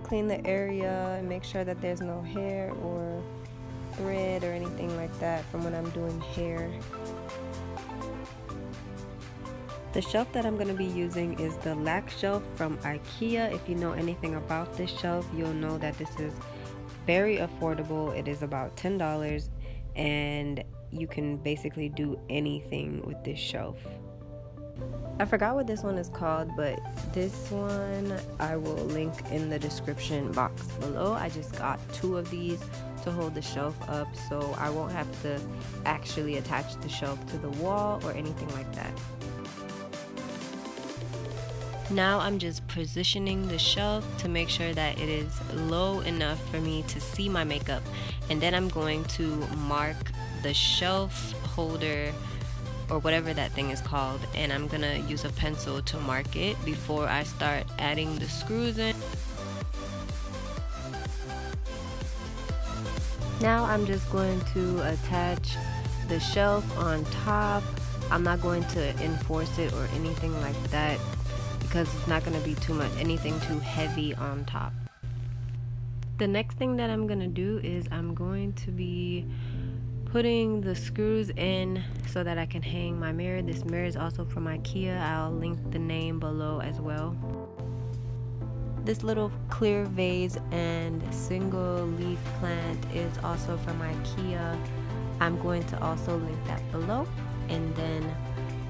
clean the area and make sure that there's no hair or thread or anything like that from when I'm doing hair. The shelf that I'm going to be using is the Lack shelf from IKEA. If you know anything about this shelf, you'll know that this is very affordable. It is about $10 and you can basically do anything with this shelf. I forgot what this one is called, but this one I will link in the description box below. I just got 2 of these to hold the shelf up, so I won't have to actually attach the shelf to the wall or anything like that. Now I'm just positioning the shelf to make sure that it is low enough for me to see my makeup, and then I'm going to mark the shelf holder or whatever that thing is called, and I'm gonna use a pencil to mark it before I start adding the screws in. Now I'm just going to attach the shelf on top. I'm not going to enforce it or anything like that because it's not going to be anything too heavy on top. The next thing that I'm going to do is I'm going to be putting the screws in so that I can hang my mirror. This mirror is also from IKEA. I'll link the name below as well. This little clear vase and single leaf plant is also from IKEA. I'm going to also link that below, and then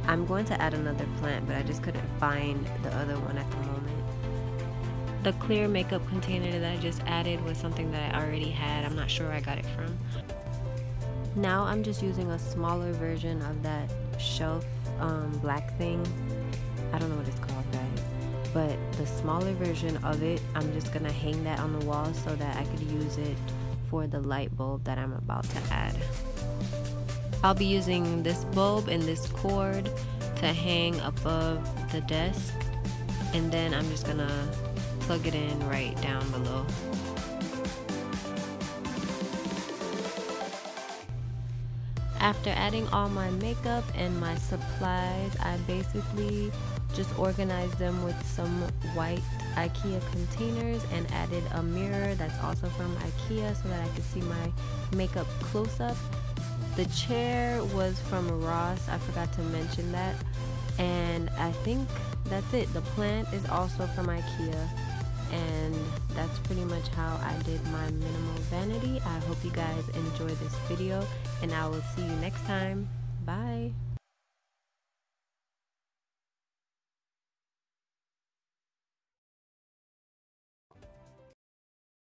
I'm going to add another plant, but I just couldn't find the other one at the moment. The clear makeup container that I just added was something that I already had. I'm not sure where I got it from. Now I'm just using a smaller version of that shelf black thing. I don't know what it's called, guys, but the smaller version of it, I'm just gonna hang that on the wall so that I could use it for the light bulb that I'm about to add. I'll be using this bulb and this cord to hang above the desk, and then I'm just gonna plug it in right down below. After adding all my makeup and my supplies, I basically just organized them with some white IKEA containers and added a mirror that's also from IKEA so that I could see my makeup close up. The chair was from Ross, I forgot to mention that, and I think that's it. The plant is also from IKEA, and that's pretty much how I did my minimal vanity. I hope you guys enjoyed this video, and I will see you next time. Bye.